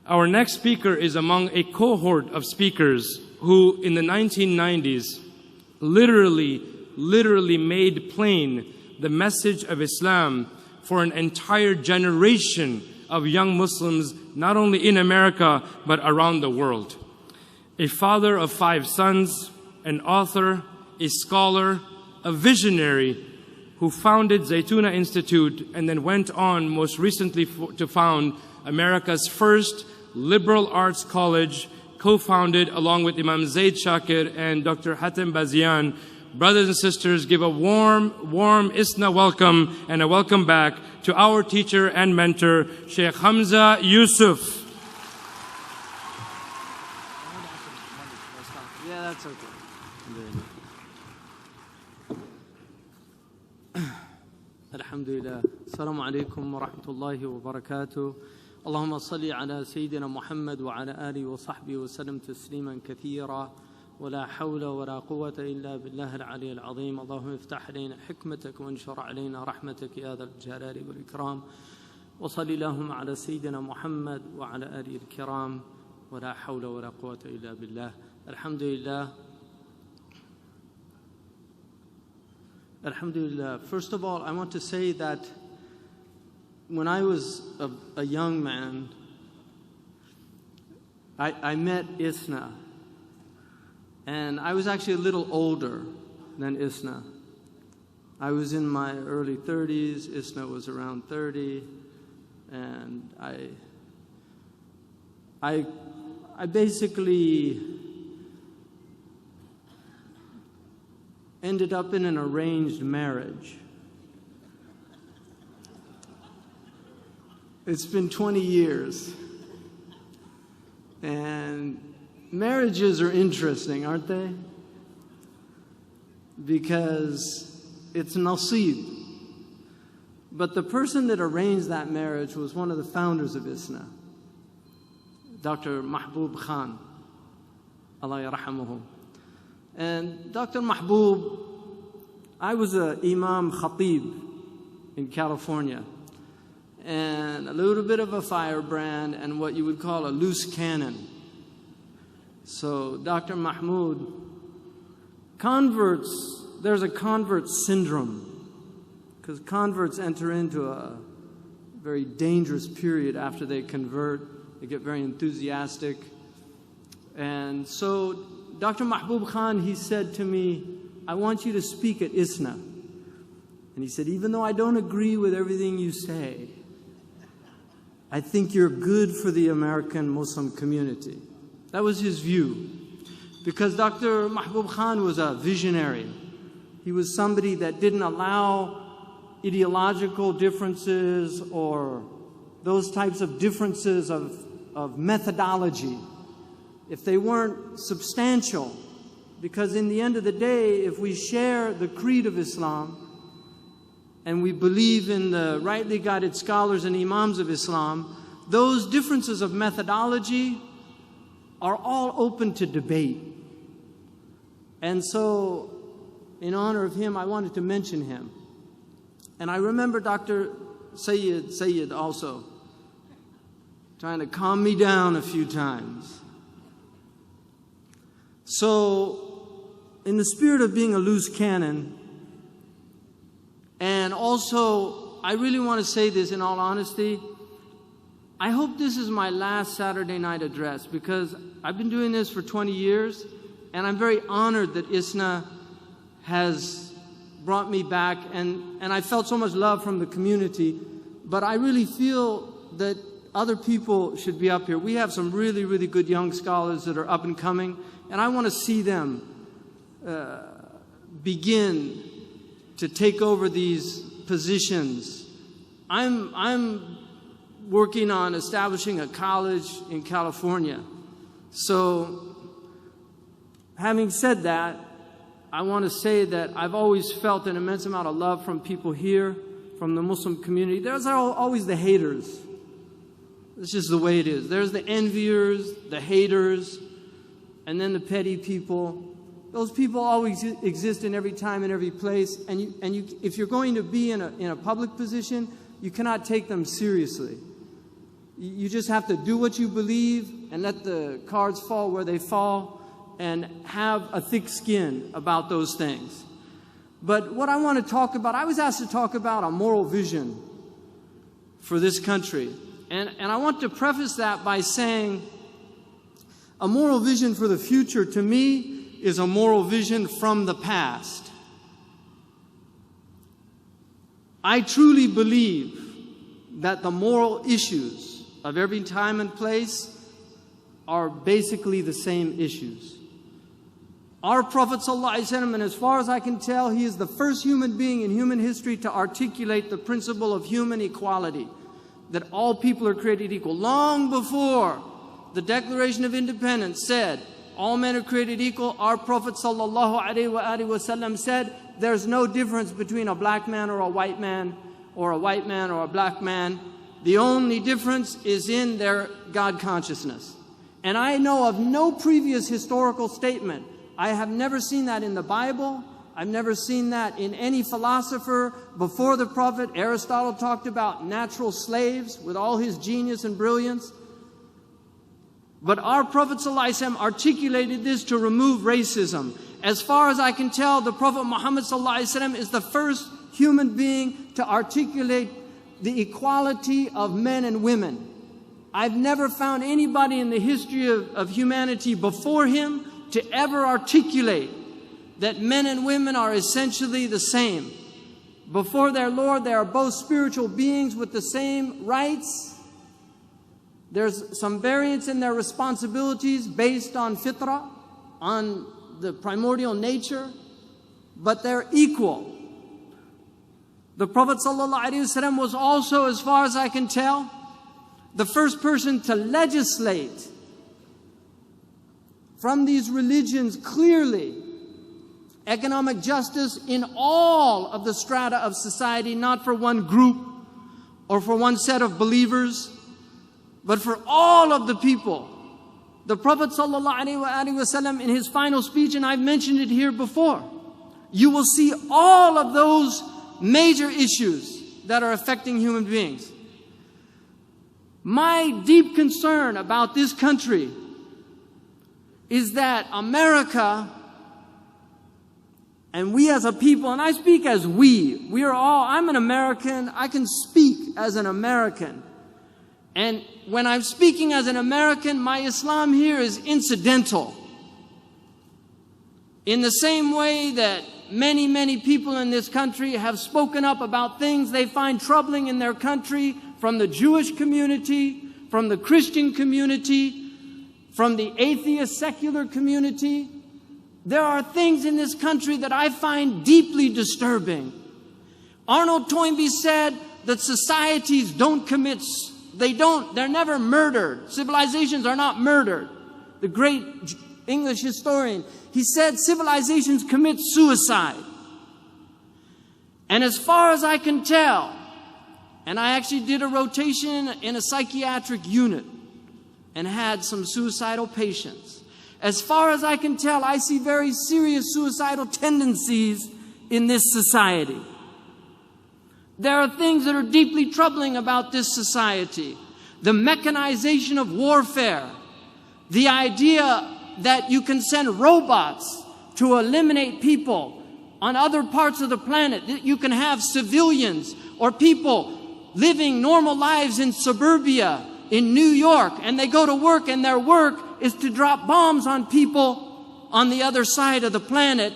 Our next speaker is among a cohort of speakers who in the 1990s literally made plain the message of Islam for an entire generation of young Muslims, not only in America, but around the world. A father of 5 sons, an author, a scholar, a visionary who founded Zaytuna Institute and then went on most recently to found America's first liberal arts college, co-founded along with Imam Zaid Shakir and Dr. Hatem Bazian. Brothers and sisters, give a warm ISNA welcome and a welcome back to our teacher and mentor, Shyakh Hamza Yusuf. Yeah, that's okay. Alhamdulillah. Assalamu alaikum wa rahmatullahi wa barakatuh. Allahumma salli ala Sayyidina Muhammad wa ala alihi wa sahbihi wa sallam tasliman kathira. ولا حول ولا قوة إلا بالله العلي العظيم. اللهم افتح علينا حكمتك وانشر علينا رحمتك يا ذا الجلال والإكرام. وصل اللهم على سيدنا محمد وعلى آله الكرام. ولا حول ولا قوة إلا بالله. الحمد لله. Alhamdulillah. First of all, I want to say that when I was a young man, I met ISNA. And I was actually a little older than ISNA. I was in my early 30s, ISNA was around 30, and I basically ended up in an arranged marriage. It's been 20 years. And marriages are interesting, aren't they? Because it's nasib. But the person that arranged that marriage was one of the founders of ISNA, Dr. Mahbub Khan, Allah yarhamuhu. And Dr. Mahbub, I was an Imam Khatib in California, and a little bit of a firebrand and what you would call a loose cannon. So Dr. Mahmoud, converts, there's a convert syndrome, because converts enter into a very dangerous period after they convert. They get very enthusiastic. And so Dr. Mahbub Khan, he said to me, I want you to speak at ISNA. And he said, even though I don't agree with everything you say, I think you're good for the American Muslim community. That was his view. Because Dr. Mahbub Khan was a visionary. He was somebody that didn't allow ideological differences or those types of differences of methodology, if they weren't substantial. Because in the end of the day, if we share the creed of Islam and we believe in the rightly guided scholars and imams of Islam, those differences of methodology are all open to debate. And so, in honor of him, I wanted to mention him. And I remember Dr. Sayyid also trying to calm me down a few times. So, in the spirit of being a loose cannon, and also, I really want to say this in all honesty, I hope this is my last Saturday night address, because I've been doing this for 20 years, and I'm very honored that ISNA has brought me back, and I felt so much love from the community, but I really feel that other people should be up here. We have some really, really good young scholars that are up and coming, and I want to see them begin to take over these positions. I'm working on establishing a college in California. So, having said that, I want to say that I've always felt an immense amount of love from people here, from the Muslim community. There's always the haters. It's just the way it is. There's the enviers, the haters, and then the petty people. Those people always exist in every time and every place. And if you're going to be in a public position, you cannot take them seriously. You just have to do what you believe and let the cards fall where they fall and have a thick skin about those things. But what I want to talk about, I was asked to talk about a moral vision for this country. And I want to preface that by saying a moral vision for the future, to me, is a moral vision from the past. I truly believe that the moral issues of every time and place are basically the same issues. Our Prophet ﷺ, and as far as I can tell, he is the first human being in human history to articulate the principle of human equality, that all people are created equal. Long before the Declaration of Independence said, all men are created equal, our Prophet ﷺ said, there's no difference between a black man or a white man, or a white man or a black man. The only difference is in their God consciousness. And I know of no previous historical statement. I have never seen that in the Bible. I've never seen that in any philosopher before the Prophet. Aristotle talked about natural slaves with all his genius and brilliance. But our Prophet ﷺ articulated this to remove racism. As far as I can tell, the Prophet Muhammad ﷺ is the first human being to articulate the equality of men and women. I've never found anybody in the history of humanity before him to ever articulate that men and women are essentially the same. Before their Lord, they are both spiritual beings with the same rights. There's some variance in their responsibilities based on fitrah, on the primordial nature, but they're equal. The Prophet ﷺ was also, as far as I can tell, the first person to legislate from these religions clearly economic justice in all of the strata of society, not for one group or for one set of believers, but for all of the people. The Prophet ﷺ in his final speech, and I've mentioned it here before, you will see all of those major issues that are affecting human beings. My deep concern about this country is that America, and we as a people, and I speak as we are all, I'm an American, I can speak as an American. And when I'm speaking as an American, my Islam here is incidental. In the same way that many, many people in this country have spoken up about things they find troubling in their country, from the Jewish community, from the Christian community, from the atheist secular community. There are things in this country that I find deeply disturbing. Arnold Toynbee said that societies don't commit, they're never murdered. Civilizations are not murdered. The great English historian, he said civilizations commit suicide. And as far as I can tell, and I actually did a rotation in a psychiatric unit and had some suicidal patients. As far as I can tell, I see very serious suicidal tendencies in this society. There are things that are deeply troubling about this society. The mechanization of warfare, the idea that you can send robots to eliminate people on other parts of the planet, that you can have civilians or people living normal lives in suburbia in New York, and they go to work and their work is to drop bombs on people on the other side of the planet.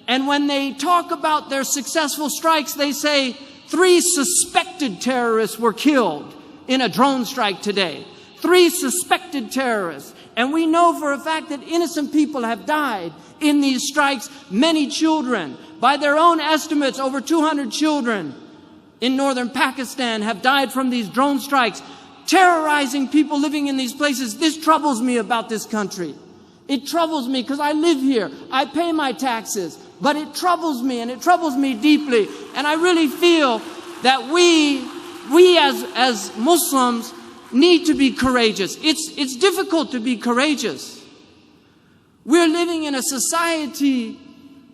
And when they talk about their successful strikes, they say 3 suspected terrorists were killed in a drone strike today. 3 suspected terrorists. And we know for a fact that innocent people have died in these strikes. Many children, by their own estimates, over 200 children in northern Pakistan have died from these drone strikes, terrorizing people living in these places. This troubles me about this country. It troubles me because I live here. I pay my taxes. But it troubles me, and it troubles me deeply. And I really feel that we as Muslims need to be courageous. It's difficult to be courageous. We're living in a society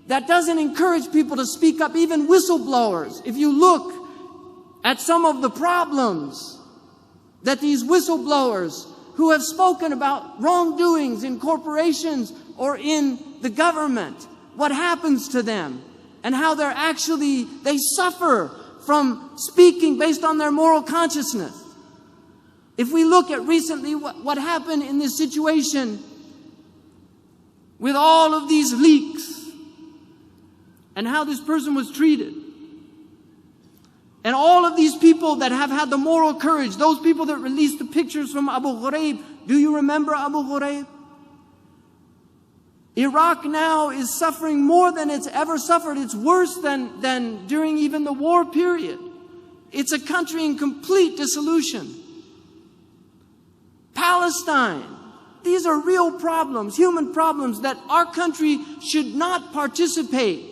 that doesn't encourage people to speak up, even whistleblowers. If you look at some of the problems that these whistleblowers who have spoken about wrongdoings in corporations or in the government, what happens to them and how they suffer from speaking based on their moral consciousness. If we look at recently what happened in this situation with all of these leaks and how this person was treated, and all of these people that have had the moral courage, those people that released the pictures from Abu Ghraib. Do you remember Abu Ghraib? Iraq now is suffering more than it's ever suffered. It's worse than during even the war period. It's a country in complete dissolution. Palestine. These are real problems, human problems, that our country should not participate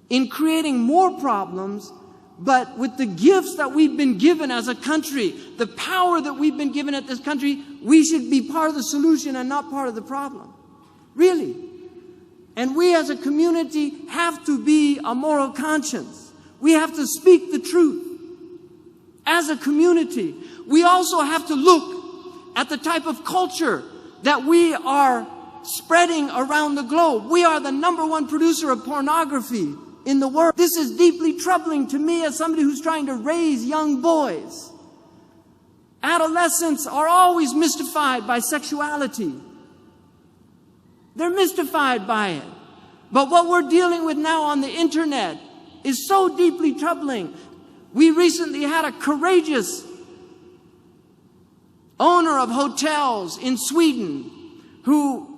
in creating more problems. But with the gifts that we've been given as a country, the power that we've been given at this country, we should be part of the solution and not part of the problem. Really. And we as a community have to be a moral conscience. We have to speak the truth. As a community, we also have to look at the type of culture that we are spreading around the globe. We are the #1 producer of pornography in the world. This is deeply troubling to me as somebody who's trying to raise young boys. Adolescents are always mystified by sexuality. They're mystified by it. But what we're dealing with now on the internet is so deeply troubling. We recently had a courageous owner of hotels in Sweden who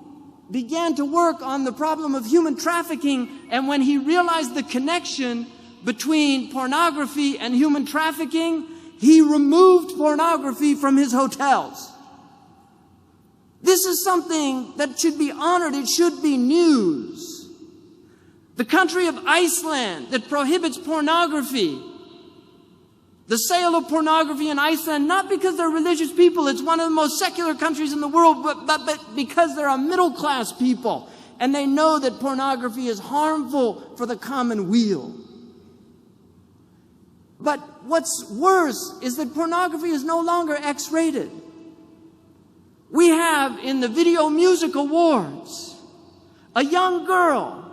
began to work on the problem of human trafficking, and when he realized the connection between pornography and human trafficking, he removed pornography from his hotels. This is something that should be honored. It should be news. The country of Iceland that prohibits pornography, the sale of pornography in Iceland, not because they're religious people, it's one of the most secular countries in the world, but because they're a middle-class people, and they know that pornography is harmful for the common weal. But what's worse is that pornography is no longer X-rated. We have in the Video Music Awards a young girl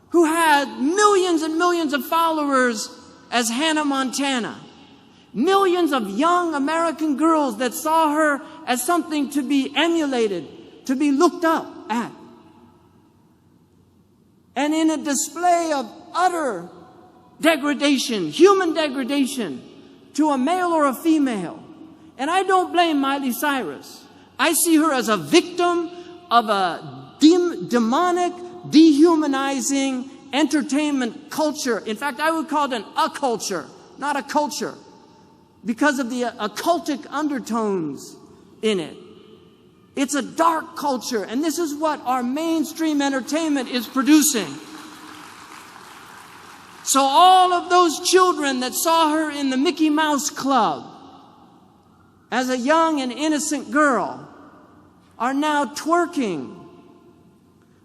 who had millions and millions of followers as Hannah Montana. Millions of young American girls that saw her as something to be emulated, to be looked up at. And in a display of utter degradation, human degradation, to a male or a female. And I don't blame Miley Cyrus. I see her as a victim of a demonic, dehumanizing entertainment culture. In fact, I would call it an occulture, not a culture, because of the occultic undertones in it. It's a dark culture, and this is what our mainstream entertainment is producing. So all of those children that saw her in the Mickey Mouse Club as a young and innocent girl are now twerking,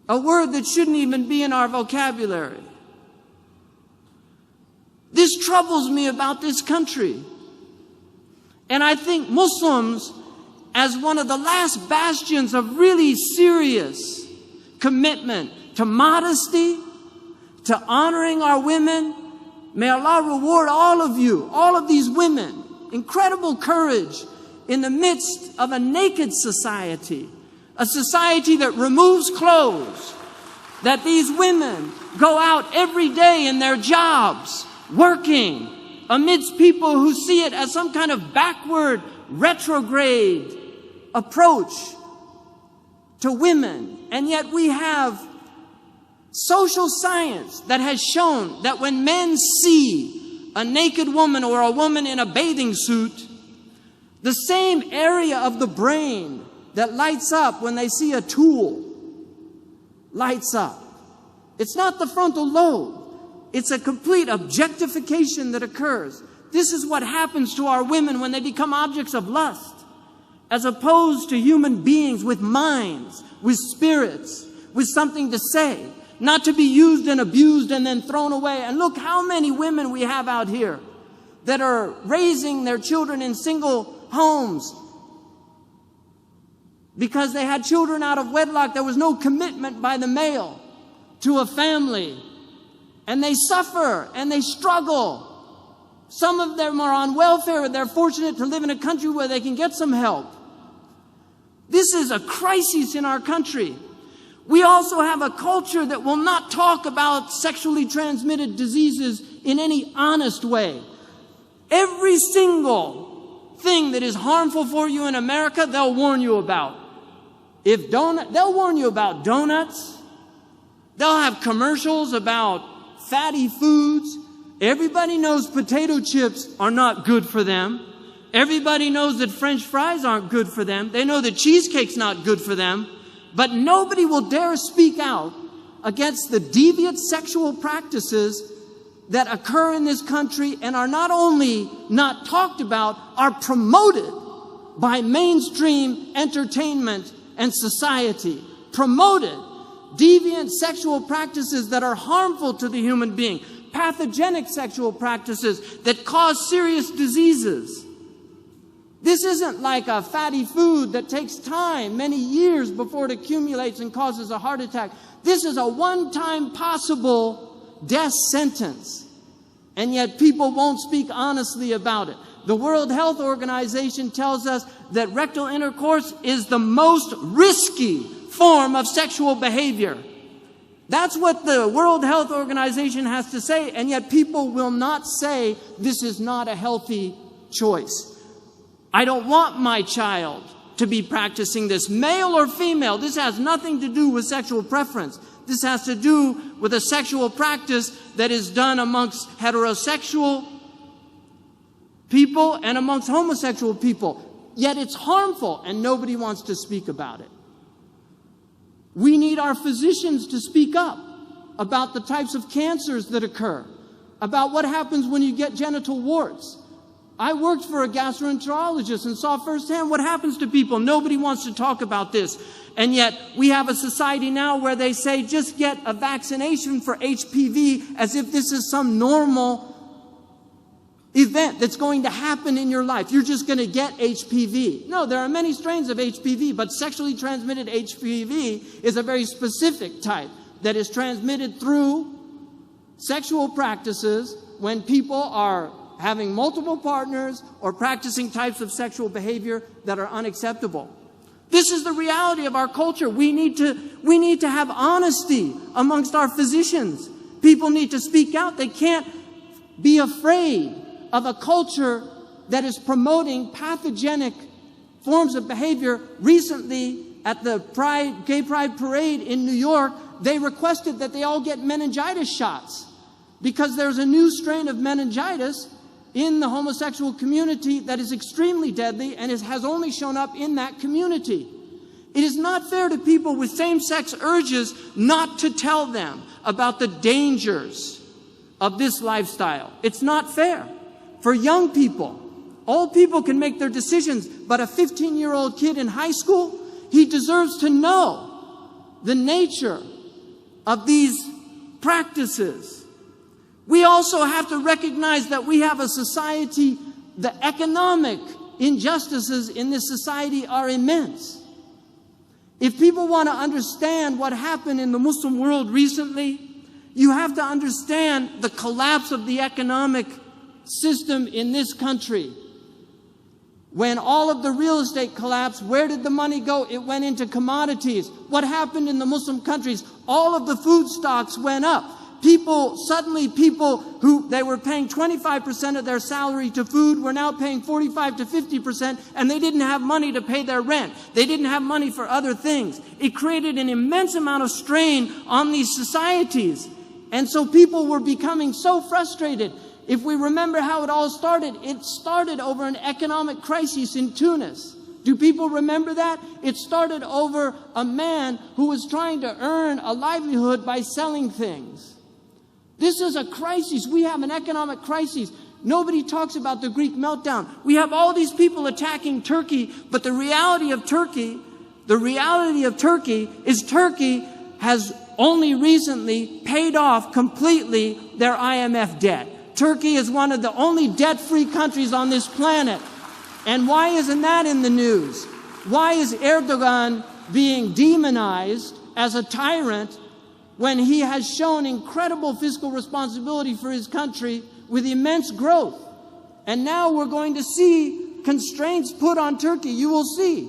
a word that shouldn't even be in our vocabulary. This troubles me about this country. And I think Muslims, as one of the last bastions of really serious commitment to modesty, to honoring our women, may Allah reward all of you, all of these women, incredible courage in the midst of a naked society, a society that removes clothes, that these women go out every day in their jobs, working amidst people who see it as some kind of backward, retrograde approach to women. And yet we have social science that has shown that when men see a naked woman or a woman in a bathing suit, the same area of the brain that lights up when they see a tool lights up. It's not the frontal lobe. It's a complete objectification that occurs. This is what happens to our women when they become objects of lust, as opposed to human beings with minds, with spirits, with something to say, not to be used and abused and then thrown away. And look how many women we have out here that are raising their children in single homes because they had children out of wedlock. There was no commitment by the male to a family. And they suffer and they struggle. Some of them are on welfare. They're fortunate to live in a country where they can get some help. This is a crisis in our country. We also have a culture that will not talk about sexually transmitted diseases in any honest way. Every single thing that is harmful for you in America, they'll warn you about. They'll warn you about donuts. They'll have commercials about fatty foods. Everybody knows potato chips are not good for them. Everybody knows that French fries aren't good for them. They know that cheesecake's not good for them. But nobody will dare speak out against the deviant sexual practices that occur in this country and are not only not talked about, are promoted by mainstream entertainment and society. Promoted deviant sexual practices that are harmful to the human being. Pathogenic sexual practices that cause serious diseases. This isn't like a fatty food that takes time, many years before it accumulates and causes a heart attack. This is a one-time possible death sentence. And yet people won't speak honestly about it. The World Health Organization tells us that rectal intercourse is the most risky form of sexual behavior. That's what the World Health Organization has to say, and yet people will not say this is not a healthy choice. I don't want my child to be practicing this, male or female. This has nothing to do with sexual preference. This has to do with a sexual practice that is done amongst heterosexual people and amongst homosexual people. Yet it's harmful, and nobody wants to speak about it. We need our physicians to speak up about the types of cancers that occur, about what happens when you get genital warts. I worked for a gastroenterologist and saw firsthand what happens to people. Nobody wants to talk about this. And yet we have a society now where they say just get a vaccination for HPV as if this is some normal event that's going to happen in your life. You're just going to get HPV. No, there are many strains of HPV, but sexually transmitted HPV is a very specific type that is transmitted through sexual practices when people are having multiple partners or practicing types of sexual behavior that are unacceptable. This is the reality of our culture. We need to have honesty amongst our physicians. People need to speak out. They can't be afraid of a culture that is promoting pathogenic forms of behavior. Recently, at the Gay Pride Parade in New York, they requested that they all get meningitis shots because there's a new strain of meningitis in the homosexual community that is extremely deadly and has only shown up in that community. It is not fair to people with same-sex urges not to tell them about the dangers of this lifestyle. It's not fair. For young people, old people can make their decisions, but a 15-year-old kid in high school, he deserves to know the nature of these practices. We also have to recognize that we have a society, the economic injustices in this society are immense. If people want to understand what happened in the Muslim world recently, you have to understand the collapse of the economic system in this country. When all of the real estate collapsed, where did the money go? It went into commodities. What happened in the Muslim countries? All of the food stocks went up. People who they were paying 25% of their salary to food were now paying 45 to 50%, and they didn't have money to pay their rent. They didn't have money for other things. It created an immense amount of strain on these societies. And so people were becoming so frustrated. If we remember how it all started over an economic crisis in Tunis. Do people remember that? It started over a man who was trying to earn a livelihood by selling things. This is a crisis. We have an economic crisis. Nobody talks about the Greek meltdown. We have all these people attacking Turkey, but the reality of Turkey is Turkey has only recently paid off completely their IMF debt. Turkey is one of the only debt-free countries on this planet. And why isn't that in the news? Why is Erdogan being demonized as a tyrant when he has shown incredible fiscal responsibility for his country with immense growth? And now we're going to see constraints put on Turkey. You will see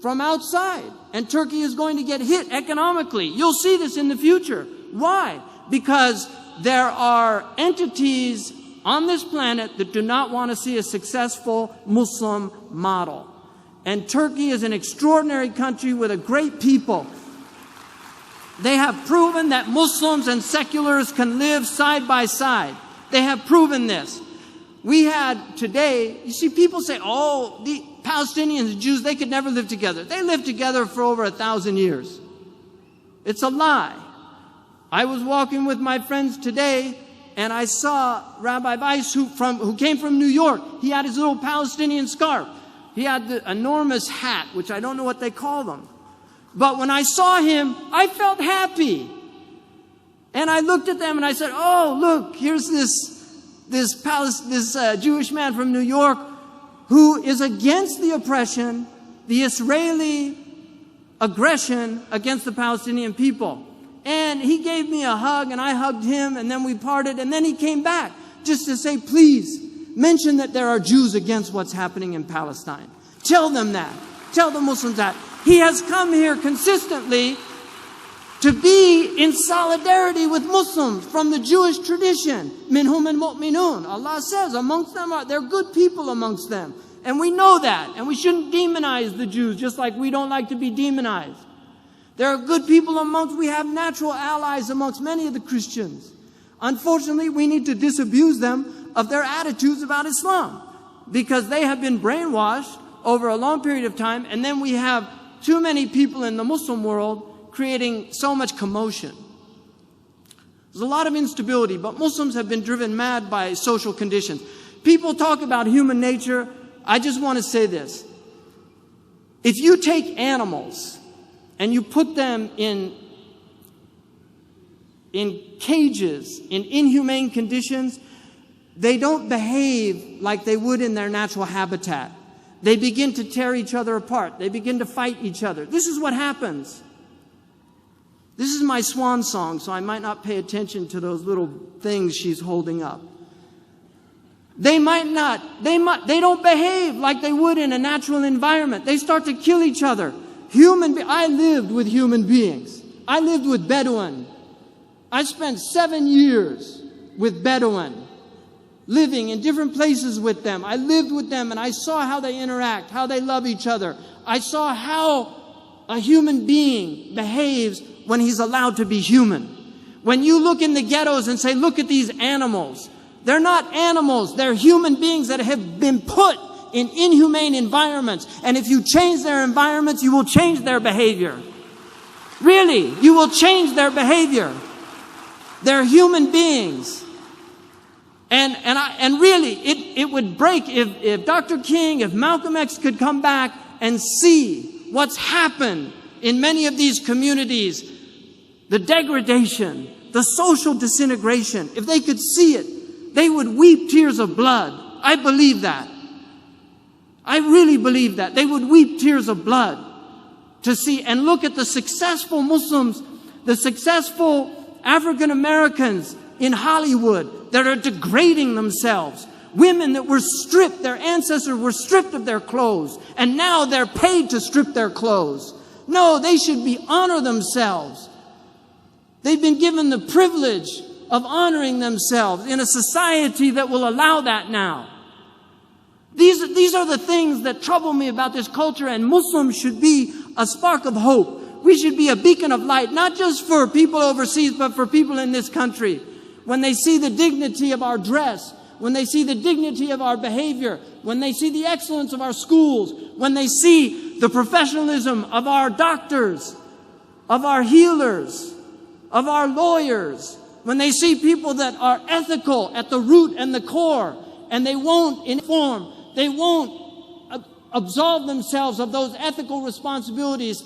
from outside. And Turkey is going to get hit economically. You'll see this in the future. Why? Because there are entities on this planet that do not want to see a successful Muslim model. And Turkey is an extraordinary country with a great people. They have proven that Muslims and seculars can live side by side. They have proven this. We had today, you see, people say, oh, the Palestinians and Jews, they could never live together. They lived together for over 1,000 years. It's a lie. I was walking with my friends today, and I saw Rabbi Weiss, who came from New York. He had his little Palestinian scarf. He had the enormous hat, which I don't know what they call them. But when I saw him, I felt happy. And I looked at them and I said, oh, look, here's this Jewish man from New York who is against the oppression, the Israeli aggression against the Palestinian people. And he gave me a hug, and I hugged him, and then we parted, and then he came back just to say, please, mention that there are Jews against what's happening in Palestine. Tell them that. Tell the Muslims that. He has come here consistently to be in solidarity with Muslims from the Jewish tradition. Minhum al-mu'minun. Allah says amongst them, they're good people amongst them. And we know that. And we shouldn't demonize the Jews just like we don't like to be demonized. There are good people amongst, we have natural allies amongst many of the Christians. Unfortunately, we need to disabuse them of their attitudes about Islam because they have been brainwashed over a long period of time, and then we have too many people in the Muslim world creating so much commotion. There's a lot of instability, but Muslims have been driven mad by social conditions. People talk about human nature. I just want to say this. If you take animals and you put them in cages, in inhumane conditions, they don't behave like they would in their natural habitat. They begin to tear each other apart. They begin to fight each other. This is what happens. This is my swan song, so I might not pay attention to those little things she's holding up. They don't behave like they would in a natural environment. They start to kill each other. I lived with human beings. I lived with Bedouin. I spent 7 years with Bedouin, living in different places with them. I lived with them and I saw how they interact, how they love each other. I saw how a human being behaves when he's allowed to be human. When you look in the ghettos and say, look at these animals. They're not animals. They're human beings that have been put in inhumane environments. And if you change their environments, you will change their behavior. Really, you will change their behavior. They're human beings. And really, it would break if Dr. King, if Malcolm X could come back and see what's happened in many of these communities, the degradation, the social disintegration. If they could see it, they would weep tears of blood. I believe that. I really believe that. They would weep tears of blood to see and look at the successful Muslims, the successful African Americans in Hollywood that are degrading themselves. Women that were stripped, their ancestors were stripped of their clothes, and now they're paid to strip their clothes. No, they should honor themselves. They've been given the privilege of honoring themselves in a society that will allow that now. These are the things that trouble me about this culture, and Muslims should be a spark of hope. We should be a beacon of light, not just for people overseas, but for people in this country. When they see the dignity of our dress, when they see the dignity of our behavior, when they see the excellence of our schools, when they see the professionalism of our doctors, of our healers, of our lawyers, when they see people that are ethical at the root and the core, and they won't inform, they won't absolve themselves of those ethical responsibilities,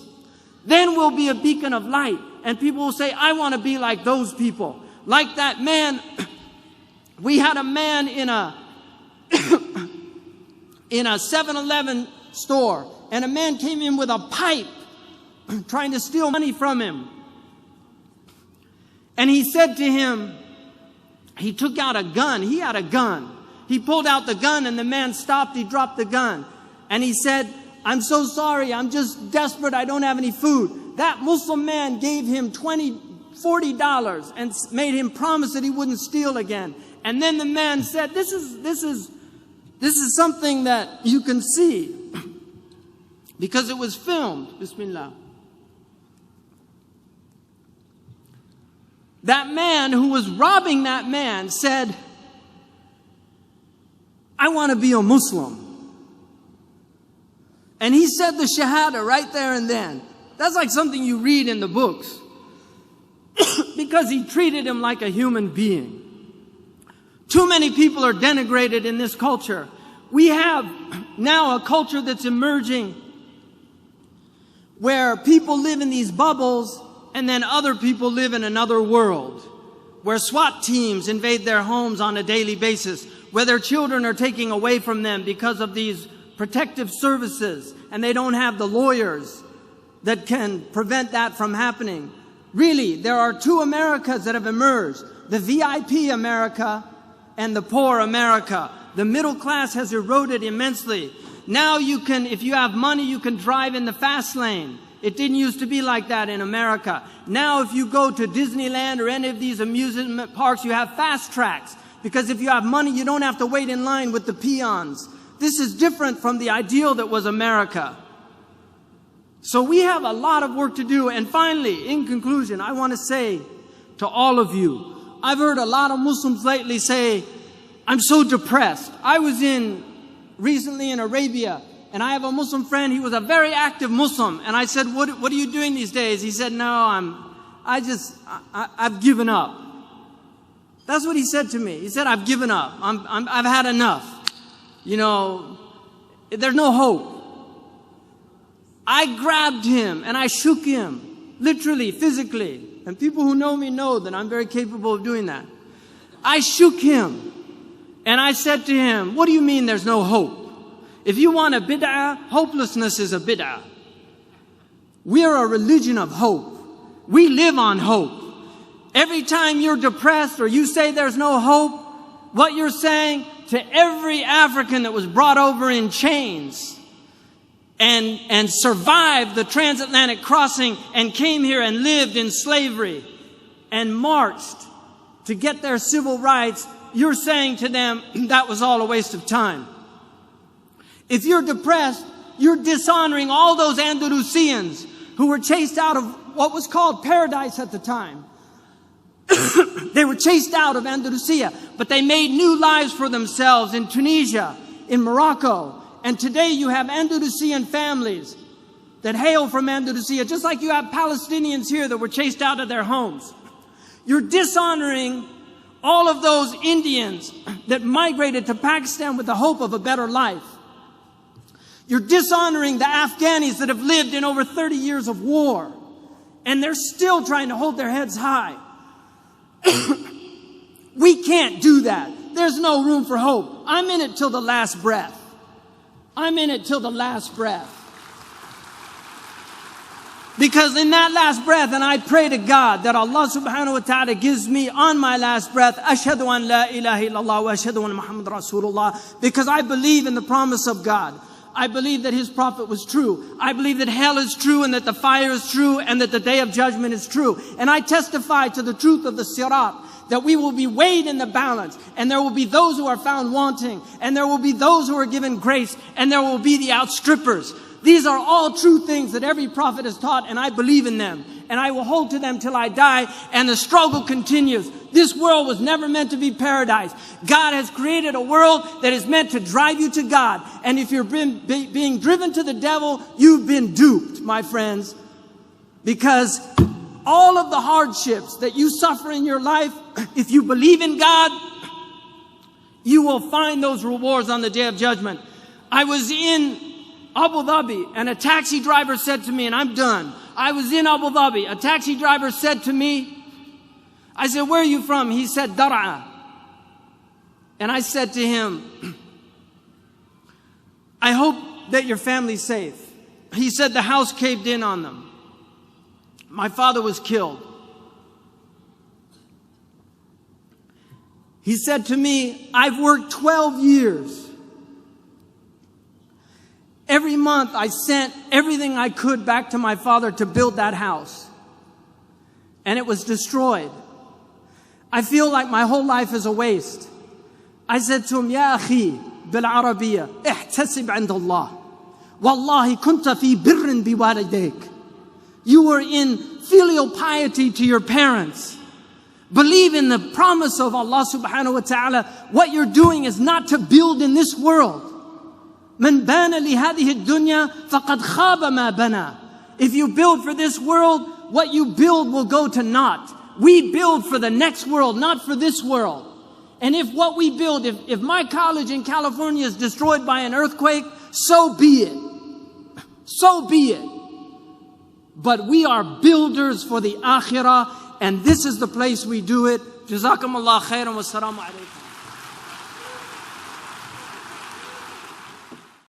then we'll be a beacon of light. And people will say, I want to be like those people. Like that man We had a man in a in a 7-Eleven store, and a man came in with a pipe trying to steal money from him. And he said to him, he took out a gun. He had a gun. He pulled out the gun, and the man stopped. He dropped the gun. And he said, "I'm so sorry. I'm just desperate. I don't have any food." That Muslim man gave him $40 and made him promise that he wouldn't steal again. And then the man said, this is something that you can see, because it was filmed. Bismillah. That man who was robbing that man said, "I want to be a Muslim." And he said the Shahada right there and then. That's like something you read in the books. Because he treated him like a human being. Too many people are denigrated in this culture. We have now a culture that's emerging where people live in these bubbles, and then other people live in another world, where SWAT teams invade their homes on a daily basis, where their children are taken away from them because of these protective services, and they don't have the lawyers that can prevent that from happening. Really, there are two Americas that have emerged: the VIP America and the poor America. The middle class has eroded immensely. Now you can, if you have money, you can drive in the fast lane. It didn't used to be like that in America. Now if you go to Disneyland or any of these amusement parks, you have fast tracks. Because if you have money, you don't have to wait in line with the peons. This is different from the ideal that was America. So we have a lot of work to do. And finally, in conclusion, I want to say to all of you, I've heard a lot of Muslims lately say, "I'm so depressed." I was recently in Arabia, and I have a Muslim friend. He was a very active Muslim. And I said, what are you doing these days? He said, "No, I've given up." That's what he said to me. He said, "I've given up. I've had enough. You know, there's no hope." I grabbed him and I shook him, literally, physically. And people who know me know that I'm very capable of doing that. I shook him and I said to him, "What do you mean there's no hope? If you want a bid'ah, hopelessness is a bid'ah. We're a religion of hope. We live on hope. Every time you're depressed or you say there's no hope, what you're saying to every African that was brought over in chains and survived the transatlantic crossing and came here and lived in slavery and marched to get their civil rights, you're saying to them that was all a waste of time. If you're depressed, you're dishonoring all those Andalusians who were chased out of what was called paradise at the time. They were chased out of Andalusia, but they made new lives for themselves in Tunisia, in Morocco. And today you have Andalusian families that hail from Andalusia, just like you have Palestinians here that were chased out of their homes. You're dishonoring all of those Indians that migrated to Pakistan with the hope of a better life. You're dishonoring the Afghanis that have lived in over 30 years of war, and they're still trying to hold their heads high. We can't do that. There's no room for hope. I'm in it till the last breath. I'm in it till the last breath. Because in that last breath, and I pray to God that Allah subhanahu wa ta'ala gives me on my last breath, Ashhadu an la ilaha illallah wa ashhadu anna Muhammad Rasulullah, because I believe in the promise of God. I believe that His prophet was true. I believe that hell is true and that the fire is true and that the day of judgment is true. And I testify to the truth of the sirat, that we will be weighed in the balance, and there will be those who are found wanting, and there will be those who are given grace, and there will be the outstrippers. These are all true things that every prophet has taught, and I believe in them. And I will hold to them till I die, and the struggle continues. This world was never meant to be paradise. God has created a world that is meant to drive you to God. And if you're being driven to the devil, you've been duped, my friends. Because all of the hardships that you suffer in your life, if you believe in God, you will find those rewards on the day of judgment. I was in Abu Dhabi, and a taxi driver said to me, and I'm done. I was in Abu Dhabi. A taxi driver said to me, I said, "Where are you from?" He said, "Dar'a." And I said to him, I hope that your family's safe. He said the house caved in on them. My father was killed. He said to me, I've worked 12 years. Every month I sent everything I could back to my father to build that house. And it was destroyed. I feel like my whole life is a waste. I said to him, Ya akhi, بالعربية احتسب عند الله والله كنت في بر بوالديك. You were in filial piety to your parents. Believe in the promise of Allah subhanahu wa ta'ala. What you're doing is not to build in this world. من بان لهذه الدنيا فقد خاب ما بنى. If you build for this world, what you build will go to naught. We build for the next world, not for this world. And if what we build, if my college in California is destroyed by an earthquake, so be it. So be it. But we are builders for the akhirah, and this is the place we do it. Jazakumullah khairan wa assalamu alaikum.